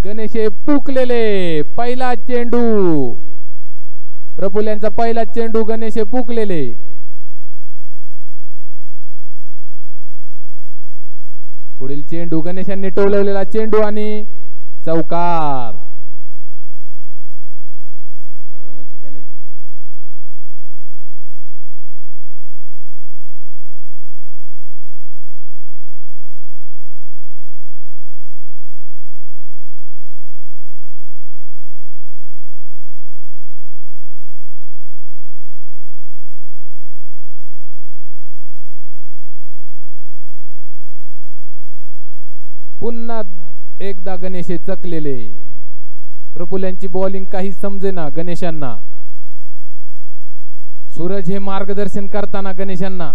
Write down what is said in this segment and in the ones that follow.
गणेशे पुकलेले पहिला चेंडू प्रफुल्यांचा पहिला चेंडू गणेशे पुकलेले पुढील चेंडू गणेशांनी टोलवलेला चेंडू आणि चौकार पेनल्टी पुन्हा एकदा गणेश चकलेले प्रफुल्यांची बॉलिंग काही समजेना गणेशांना सूरज हे मार्गदर्शन करताना गणेशांना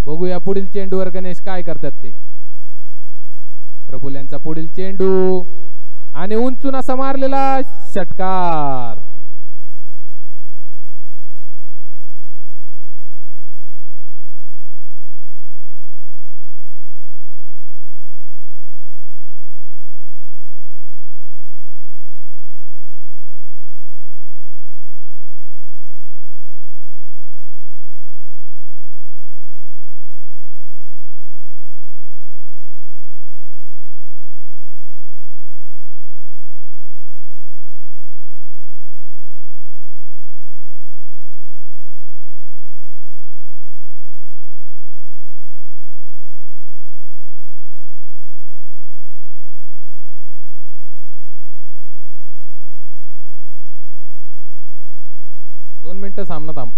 बघूया पुढील चेंडूवर गणेश काय करतात ते प्रफुल्यांचा पुढील चेंडू आणि उंचून असा मारलेला षटकार सामना थांब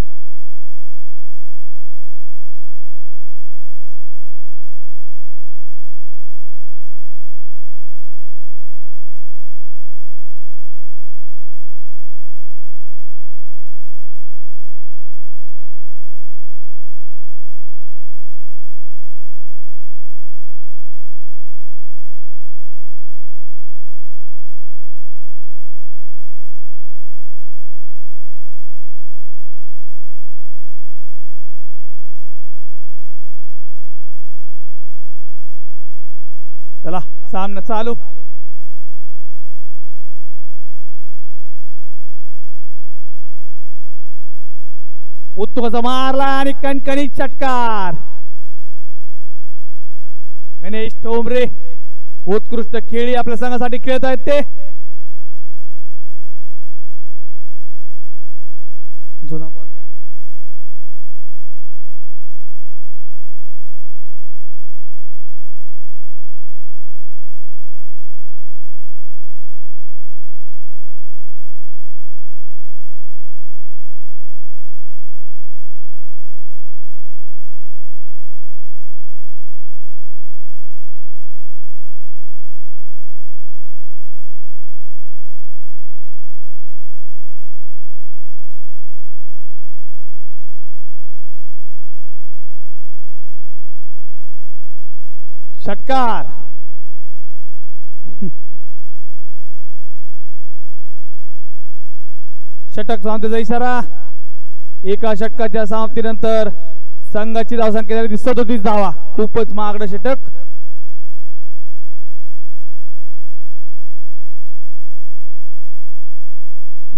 चला सामना चालू उत्तुकाचा मारला आणि कणकणीत षटकार गणेश ठोंबरे उत्कृष्ट खेळी आपल्या संघासाठी खेळत आहेत ते जुना बॉल द्या षटकार षटक समाप्तीचा इशारा एका षटकाच्या समाप्तीनंतर संघाची धावसंख्या झाली 37 धावा खूपच महागडं षटक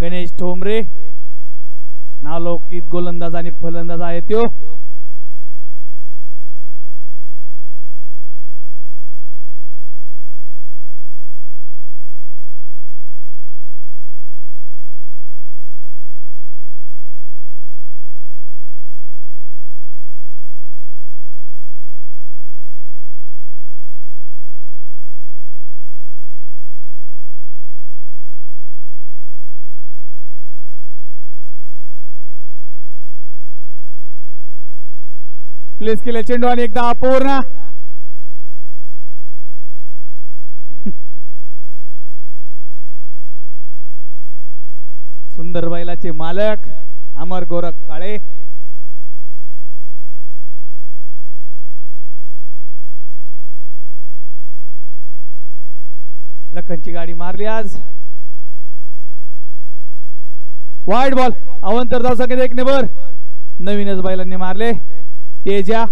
गणेश ठोंबरे नावलौकिक गोलंदाज आणि फलंदाज आहे तो प्लेस केले चेंडू आणि एकदा अपूर्ण सुंदर बैलाचे मालक अमर गोरख काळे लखनची गाडी मारली आज वाईड बॉल अवंतर धावसंख्येत 1 ने नवीनच बैलांनी मारले तेजा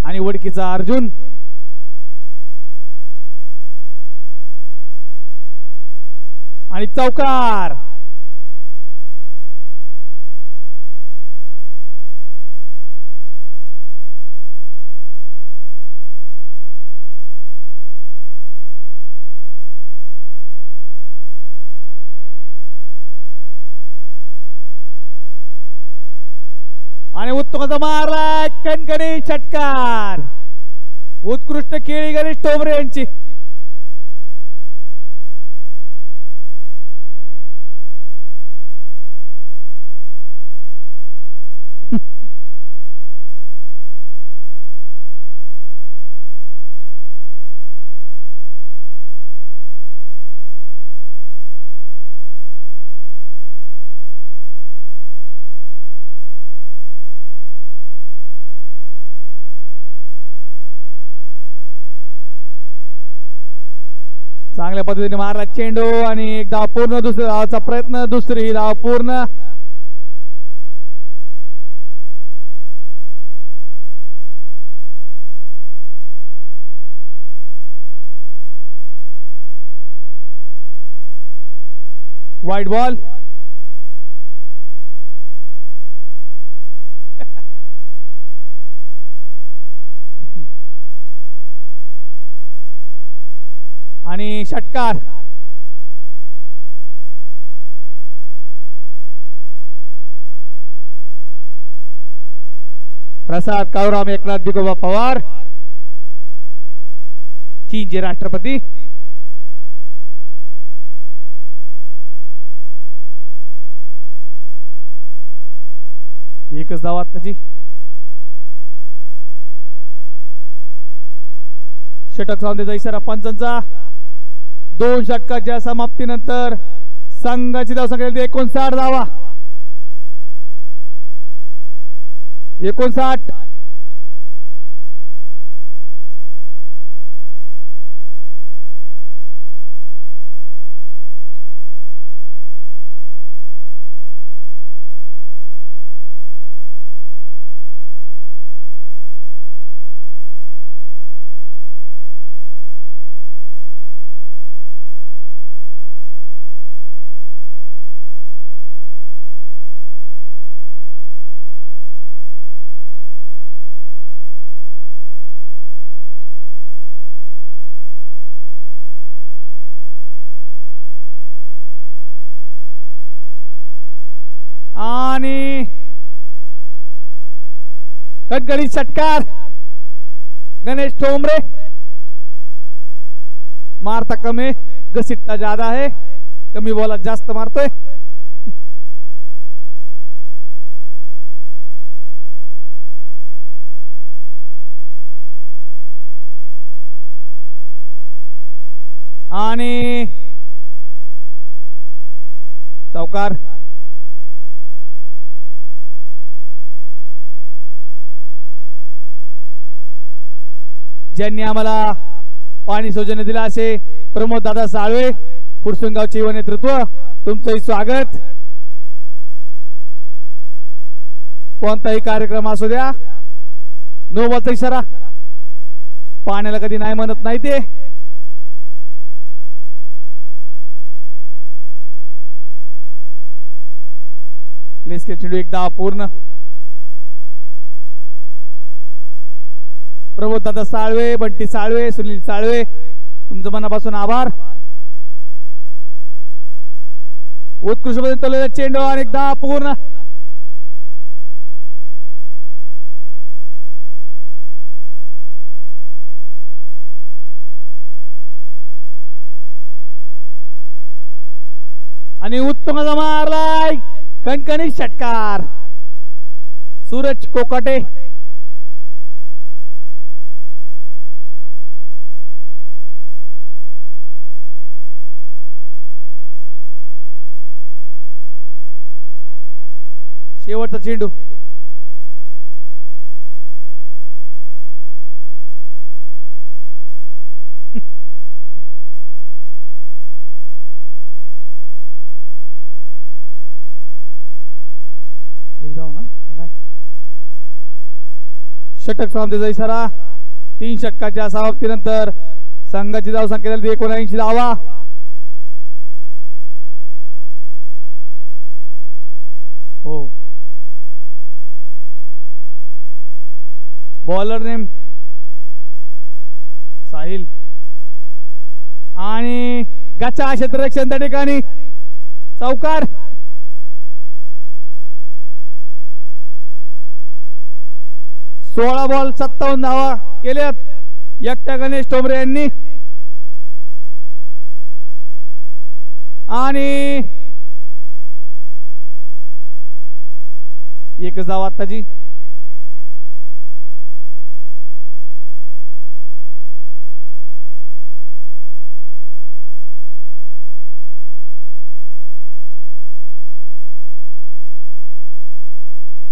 आणि वडकीचा अर्जुन आणि चौकार. आणि उत्तम मारला कणकणी षटकार. उत्कृष्ट खेळी गणेश ठोंबरे यांची. चांगल्या पद्धतीने मारला चेंडू आणि एक धाव पूर्ण. दुसऱ्या धावाचा प्रयत्न. दुसरी धाव पूर्ण. वाईट बॉल. आणि षटकार. प्रसाद काळूराम एकनाथ भिकोबा पवार चीनचे राष्ट्रपती. एकच धाव आत्ताची. षटक सामन्याचा इशारा पंचांचा. 2 षटकाच्या समाप्तीनंतर संघाची धावसंख्या 59 धावा. 59. आणि कणकणी षटकार. गणेश ठोंबरे. मारता कमी, घसीटता ज्यादा है. कमी बॉलात जास्त मारतोय. आणि चौकार. ज्यांनी आम्हाला पाणी सौजन्य दिला असे प्रमोद दादा साळवे फुरसुंगावचे युवा नेतृत्व, तुमचंही स्वागत. कोणताही कार्यक्रम असू द्या, नो बॉलचा इशारा. पाण्याला कधी नाही म्हणत नाही ते. प्लेस के चेंडू एकदा पूर्ण. प्रमोद दादा साळवे, बंटी साळवे, सुनील साळवे, तुमचं मनापासून आभार. उत्कृष्ट पद्धतीने चेंडू आणि एकदा पूर्ण. आणि उत्तम मारलाय कणकणी षटकार. सूरज कोकाटे. शेवटचा चेंडू. एकदा ना नाही. षटक समाप्तीचा इशारा. 3 षटकाच्या समाप्तीनंतर संघाची धावसंख्या 79 धावा. बॉलर नेम साहिल आणि गच्चा क्षेत्ररक्षण त्या ठिकाणी चौकार. सोळा बॉल 57 धावा केल्यात एकट्या गणेश ठोंबरे यांनी. आणि एकच धाव आत्ताची.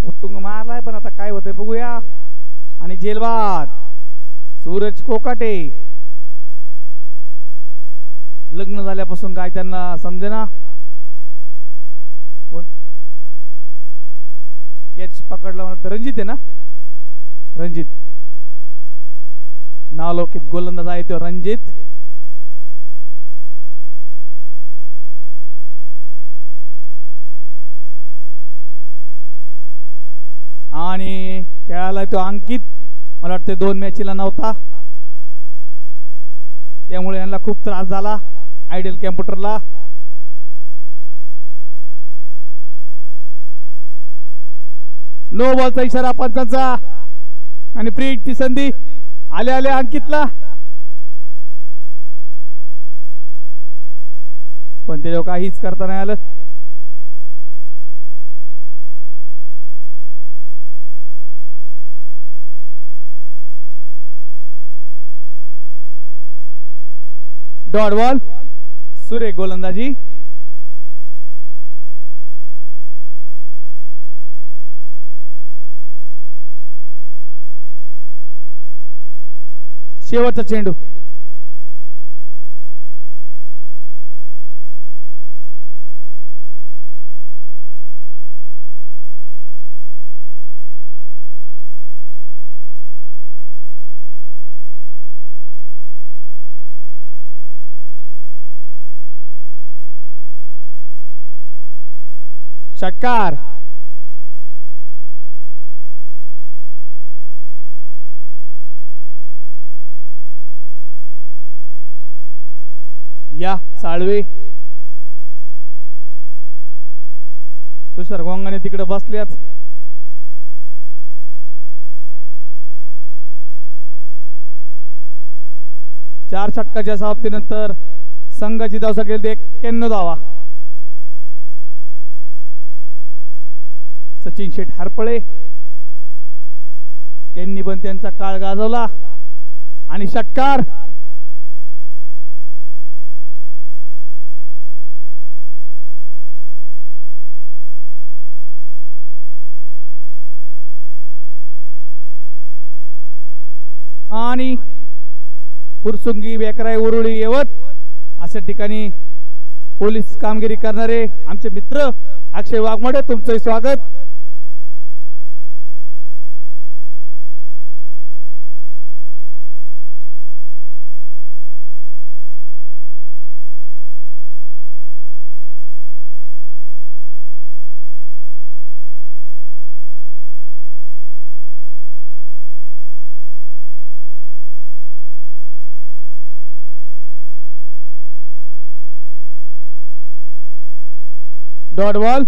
उत्तुंग मारलाय पण आता काय होतंय बघूया. आणि झेलबाद सूरज कोकाटे. लग्न झाल्यापासून काय त्यांना समजेना. कोण कॅच पकडला म्हणत रणजित आहे ना. रणजित नावलौकिक गोलंदाज आहे तो रणजित. आणि खेळायला तो अंकित. मला वाटतं 2 मॅचला नव्हता त्यामुळे यांना खूप त्रास झाला आयडियल कॅम्प्युटरला. नो बॉलचा इशारा पंचांचा आणि फ्री हिटची संधी आले आले अंकितला. पण त्याच्यावर काहीच करता नाही आलं. डॉट बॉल सुरेख गोलंदाजी. शेवटचा चेंडू. षटकार. या साळवे तुषार गोंगाने तिकडे बसल्यात. चार षटकाच्या समाप्तीनंतर संघाची धावसंख्या गेली 91 धावा. सचिन शेठ हरपळे यांनी पण त्यांचा काळ गाजवला. आणि षटकार. आणि फुरसुंगी बेकराई उरुळी येवत अशा ठिकाणी पोलीस कामगिरी करणारे आमचे मित्र अक्षय वाघमोडे तुमचं स्वागत. Dot ball.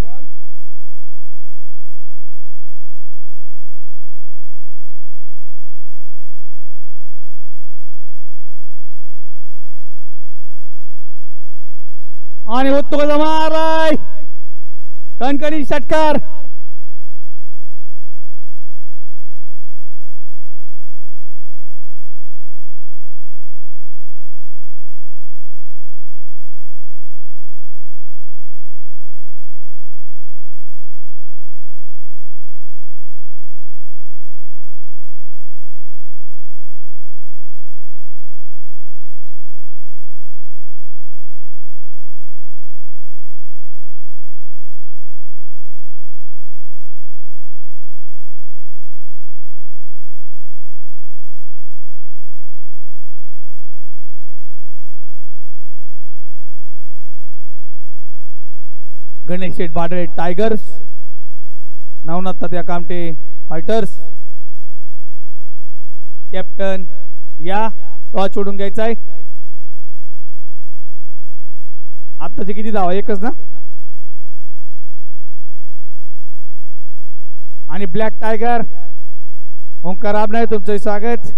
आणि उत्तुंग मारलाय कणकणी षटकार. गणेश शेठ बाडळे टायगर्स, नवनाथ तात्या कामटे फायटर्स. कॅप्टन या टॉस सोडून घ्यायचा आहे. आताचे किती धावा? एकच ना. आणि ब्लॅक टायगर ओंकार आबनाळे तुमचं स्वागत.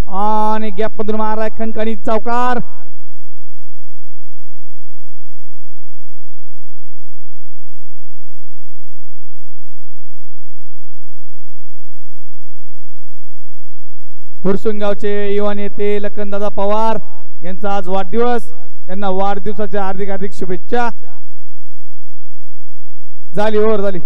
आणि गॅप मधून मारा खणखणीत चौकार. फुरसुंगावचे युवा नेते लखनदादा पवार यांचा आज वाढदिवस. त्यांना वाढदिवसाच्या हार्दिक हार्दिक शुभेच्छा. झाली ओव्हर झाली.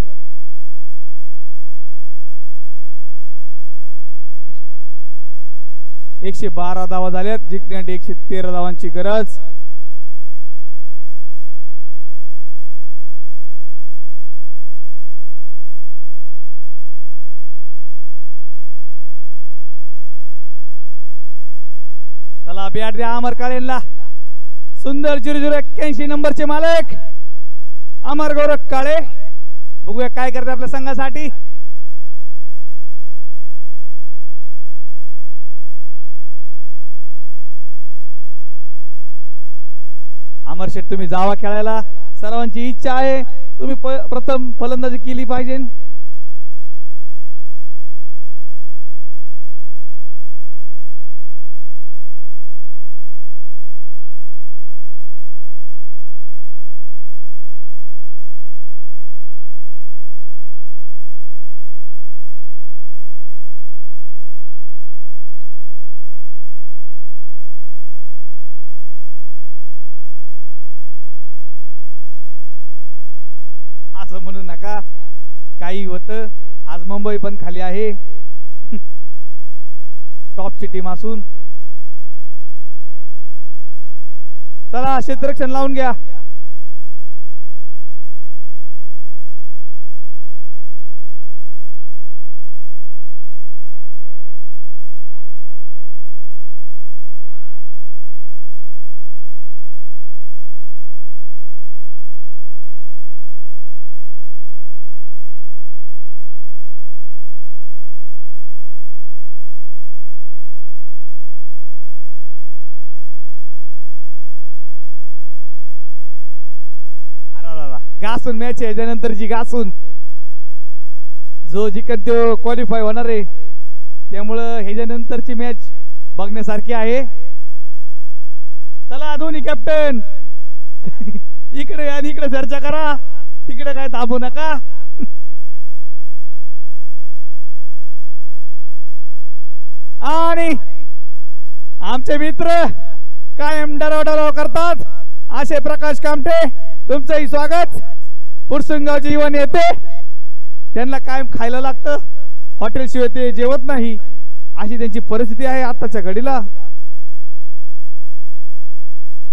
112 धावा झाल्यात. जिंकण्यासाठी 113 धावांची गरज. चला बॅट द्या अमर काळेंना. सुंदर 0081 नंबरचे मालक अमर गोरख काळे. बघूया काय करते आपल्या संघासाठी. अमर शेठ तुम्ही जावा खेळायला. सर्वांची इच्छा आहे तुम्ही प्रथम फलंदाजी केली पाहिजे. असं म्हणू नका. काही होतं. आज मुंबई पण खाली आहे टॉपची टीम असून. चला क्षेत्ररक्षण लावून घ्या. घासून मॅच आहे. त्यानंतरची घासून जो जिंकन तो क्वालिफाय होणार आहे. त्यामुळं ह्याच्यानंतरची मॅच बघण्यासारखी आहे. चला दोन्ही कॅप्टन इकडे आणि इकडे चर्चा करा. तिकडे काय थांबू नका. आणि आमचे मित्र कायम डराव करतात असे प्रकाश कामटे तुमचंही स्वागत. फुरसुंगावचे युवा नेते त्यांना कायम खायला लागतं. हॉटेल शिवाय ते जेवत नाही अशी त्यांची परिस्थिती आहे आताच्या घडीला.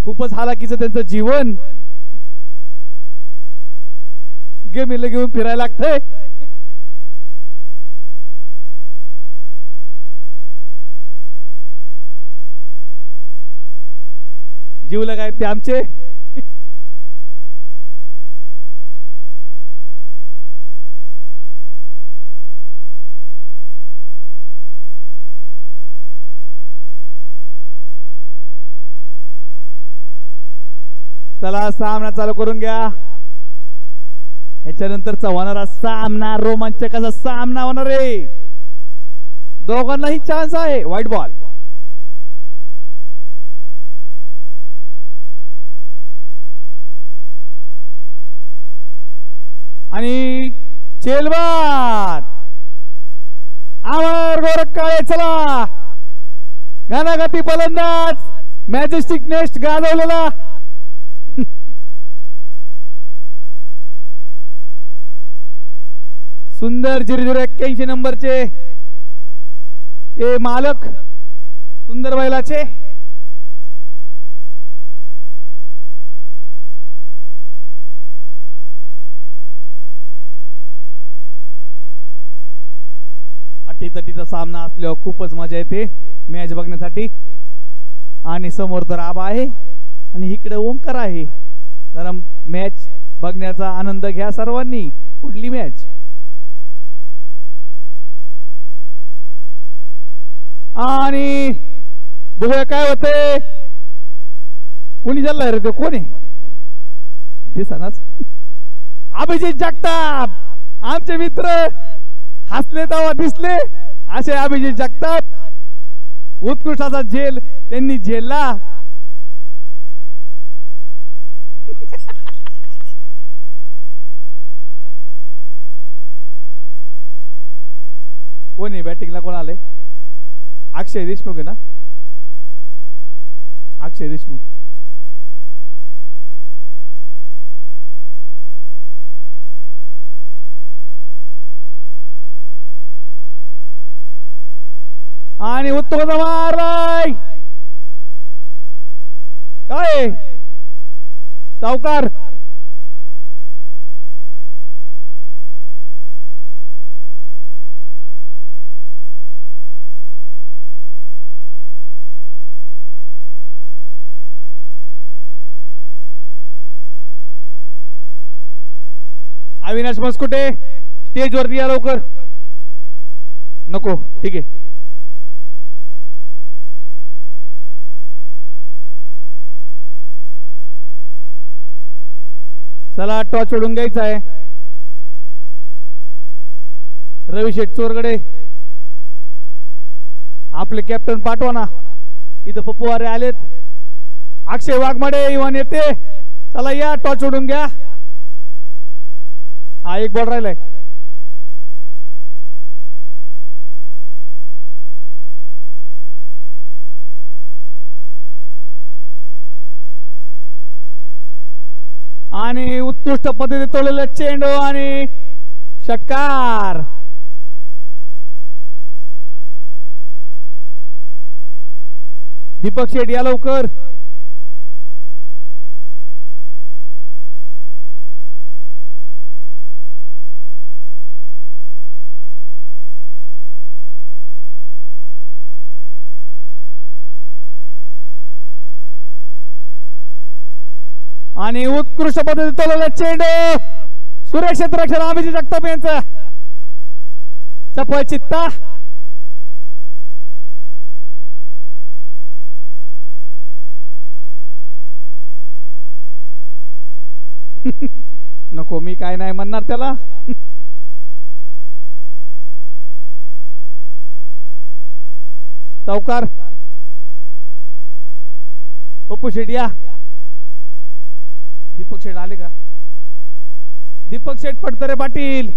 खूपच हालाकीचं त्यांचं जीवन. गेमीला घेऊन फिरायला लागतंय. जीवला काय ते आमचे. चला सामना चालू करून घ्या. ह्याच्यानंतरचा होणारा सामना रोमांचकाचा सामना होणार आहे. दोघांनाही चान्स आहे. व्हाईट बॉल आणि चेलबाद अमर गोरख काळे. चला घनागती फलंदाज मॅजेस्टिक नेस्ट गाजवलेला सुंदर 0081 नंबरचे ते मालक सुंदर बैलाचे. अटीतटीचा सामना असल्यावर खूपच मजा येते मॅच बघण्यासाठी. आणि समोर तर आबा आहे आणि इकडे ओंकार आहे. जरा मॅच बघण्याचा आनंद घ्या सर्वांनी. पुढली मॅच आणि बघूया काय होते. कोणी चाललाय रे? कोण आहे? दिसनाच. अभिजित जगताप आमचे मित्र हसले तेव्हा दिसले असे अभिजित जगताप उत्कृष्टाचा झेल त्यांनी झेलला. कोणी बॅटिंगला कोण आले? अक्षय देशमुख आहे ना? अक्षय देशमुख. आणि उत्तम मारलाय. काय सावकार? अविनाश मस्कुटे स्टेज वरती या लवकर. नको ठीक आहे. चला टॉच ओढून घ्यायचा आहे. रवी शेठ चोरगडे आपले कॅप्टन पाठवा ना. इथं पप्पूवारे आलेत. अक्षय वाघमाडे युवा नेते चला या टॉच ओढून घ्या. हा एक बॉल राहिलाय. आणि उत्कृष्ट पद्धतीने तोडलेला चेंडू आणि षटकार. दीपक शेठ या लवकर. आणि उत्कृष्ट पद्धतीने तोडलेला चेंडू सुरेश क्षेत्ररक्षण अभिजित जगताप यांचा चपळ चित्ता. नको मी काय नाही म्हणणार त्याला. चौकार पप्पू शेठ या. दीपक शेठ आले का? दीपक शेठ फडतरे पाटील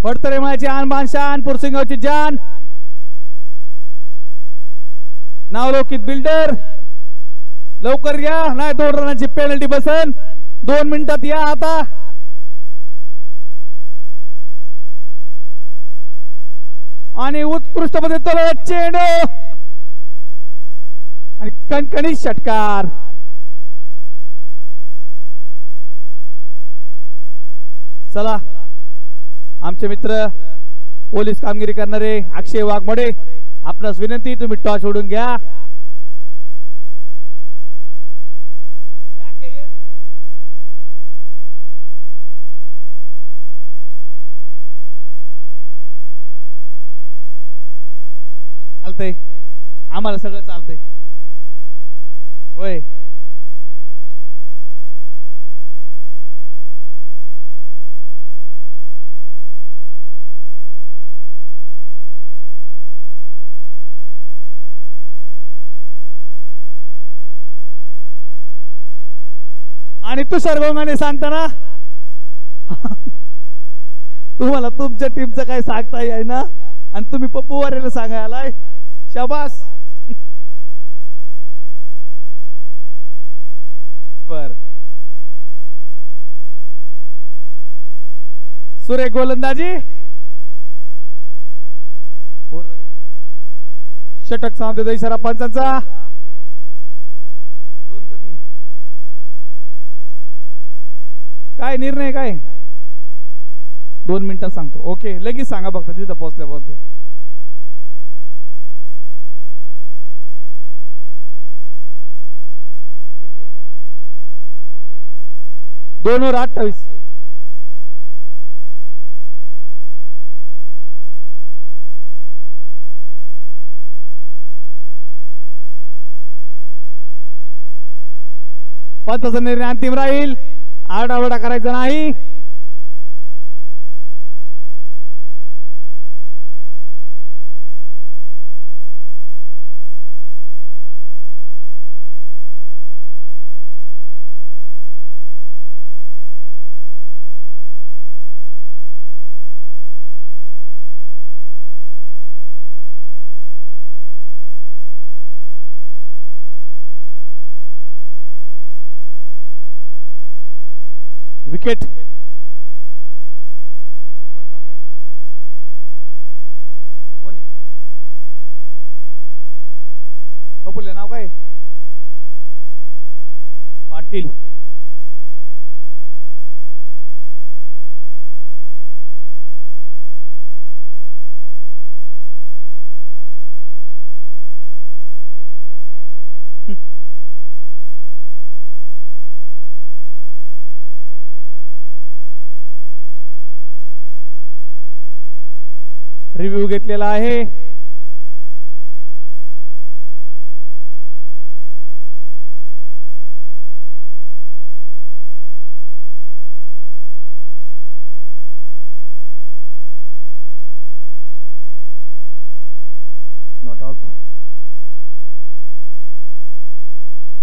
फडतरे म्हणायची आन बान शान पुरसिंगावची जान नावलौकिक बिल्डर. लवकर या नाही 2 रनाची पेनल्टी बसन. 2 मिनिटात या आता. आणि उत्कृष्ट पद्धतीने चेंडू आणि कणकणी षटकार. चला आमचे मित्र पोलीस कामगिरी करणारे अक्षय वाघमोडे आपणास विनंती तुम्ही टॉच ओढून घ्या. चालतंय आम्हाला सगळं चालतंय. होय आणि तुषार गोंगाने सांगताना तुम्हाला तुमच्या टीमचं काय सांगता येई ना आणि तुम्ही पप्पू वारेला सांगायलाय. शाबास. बर सुरेख गोलंदाजी. षटक सामने इशारा पंचांचा. 2 का 3 काय निर्णय काय 2 मिनिटात सांगतो. ओके लगेच सांगा फक्त तिथं पोहोचल्या. 2 और 28. पंचाचा निर्णय अंतिम राहील. आरडाओरडा करायचा नाही. विकेट. कोण चाललंय? कोणी बोलले नाव काय? पाटील. रिव्ह्यू घेतलेला आहे. Not out.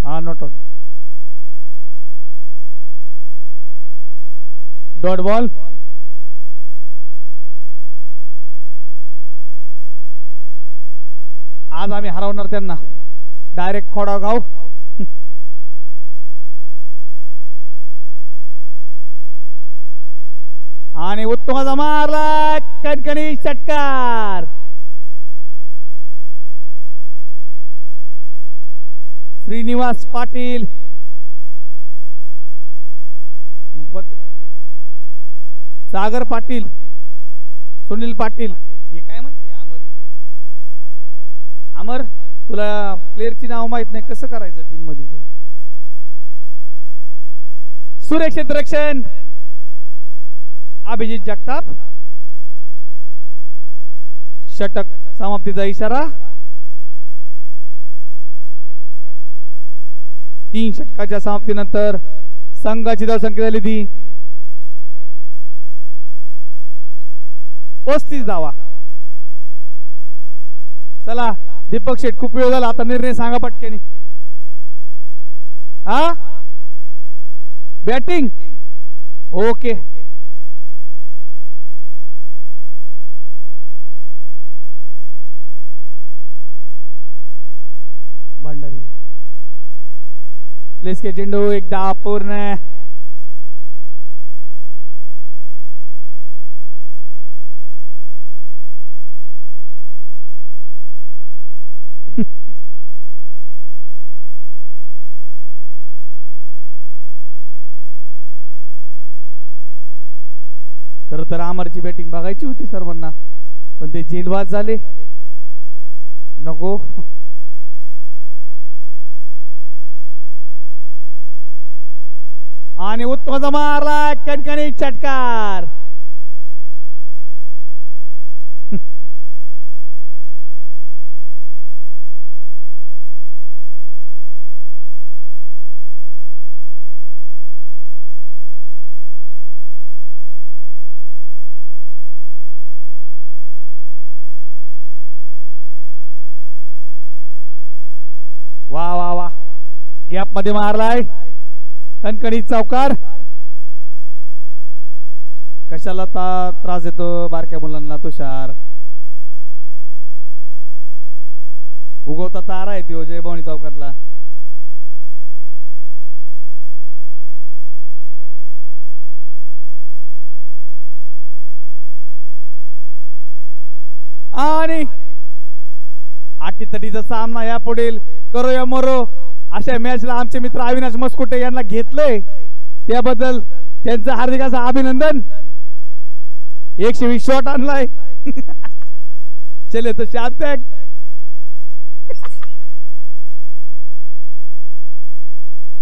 हा नॉट आउट. Dot ball. आज आम्ही हरवणार त्यांना. डायरेक्ट खोडागाव. आणि उत्तमाचा मारला कणकणी षटकार. श्रीनिवास पाटील. कोणते पाटील? सागर पाटील, सुनील पाटील. हे काय म्हणते अमर? तुला प्लेअरची नाव माहित नाही, कसं करायचं टीम मध्ये? सुरेख क्षेत्ररक्षण अभिजित जगताप. षटक समाप्तीचा इशारा. 3 षटकाच्या समाप्तीनंतर संघाची धावसंख्या झाली ती 35 धावा. चला दीपक शेठ, खूप वेळ झाला, आता निर्णय सांगा पटकन. हा बॅटिंग ओके. भंडारी प्लेस के चेंडू एकदा पूर्ण. खर तर अमरची बॅटिंग बघायची होती सर्वांना, पण ते जेलबाज झाले. नको. आणि उत्तमाचा मारला कणकणी षटकार. वा वा वा, गॅप मध्ये मारलाय कणकणी चौकार. कशाला त्रास देतो बारक्या मुलांना तुषार? उगवता तारा आहे तो जयभवानी चौकातला. आणि अटीतटीचा सामना या पुढील करो या मरो अशा मॅचला आमचे मित्र अविनाश मस्कुटे यांना घेतले, त्याबद्दल त्यांचं हार्दिक असं अभिनंदन. 120 शॉट आणलाय. चले तो शांत.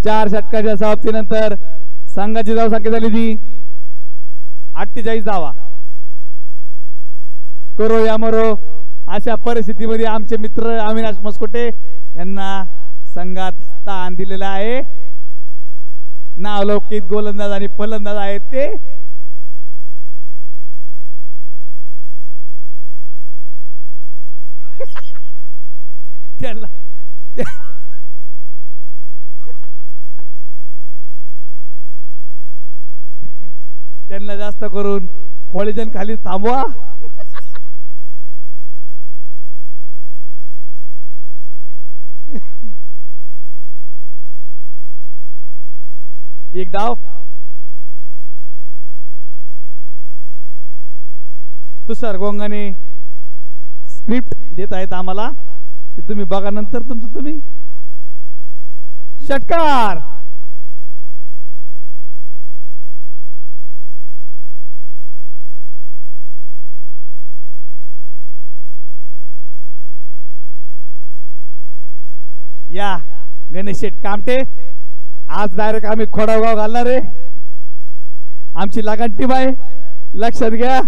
4 षटकाच्या समाप्तीनंतर संघाची धावसंख्या झाली ती 48 धावा. करो या मरो अशा परिस्थितीमध्ये आमचे मित्र अविनाश मस्कुटे यांना संघात स्थान दिलेलं आहे. नावलौकिक गोलंदाज आणि फलंदाज आहेत ते. त्यांना जास्त करून हॉलिजन खाली थांबवा. एक धाव. तुषार गोंगाने स्क्रिप्ट देत आहेत आम्हाला, ते तुम्ही बघा नंतर तुमचं तुम्ही. षटकार. या गणेश शेठ कामटे, आज डायरेक्ट आम्ही खोडागाव घालणार आहे. आमची लागण टीम आहे, लक्षात घ्या.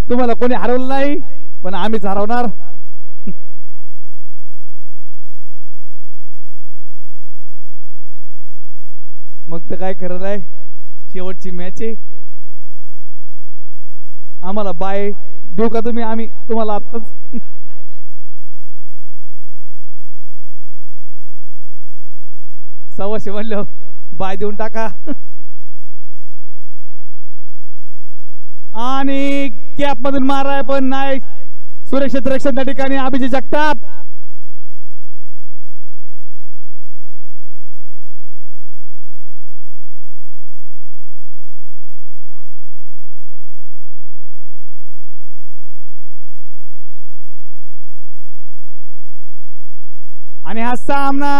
तुम्हाला कोणी हरवलं नाही, पण आम्हीच हरवणार. मग तर काय करत आहे, शेवटची मॅच आहे. आम्हाला बाय देऊ का तुम्ही? आम्ही तुम्हाला आताच सव्वाशे म्हणलं, बाय देऊन टाका. आणि कॅप मधून माराय पण नाही. सुरक्षित रक्षण त्या ठिकाणी अभिजित जगताप. आणि हा सामना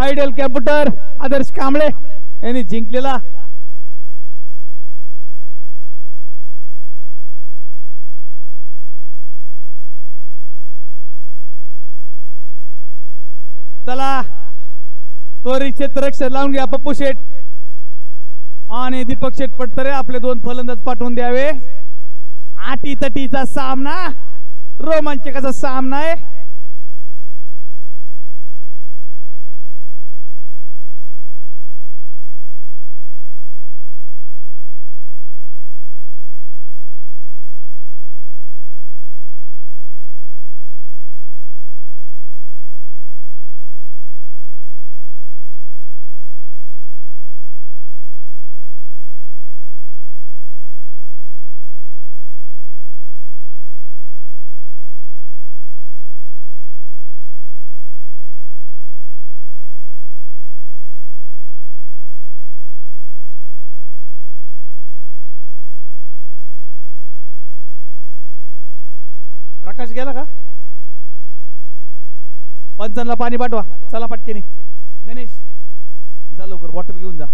आयडियल कॅम्प्युटर आदर्श कांबळे यांनी जिंकलेला. चला त्वरित क्षेत्ररक्षण लावून घ्या पप्पू शेठ आणि दीपक शेठ पटतरे. आपले दोन फलंदाज पाठवून द्यावे. आटी तटीचा सामना, रोमांचकाचा सामना आहे. प्रकाश गेला का? पंचांना पाणी पाठवा. चला पटकेने. गणेश जा लवकर, बॉटल घेऊन जा.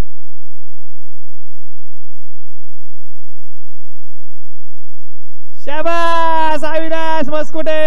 शाबास अविनाश मस्कुटे.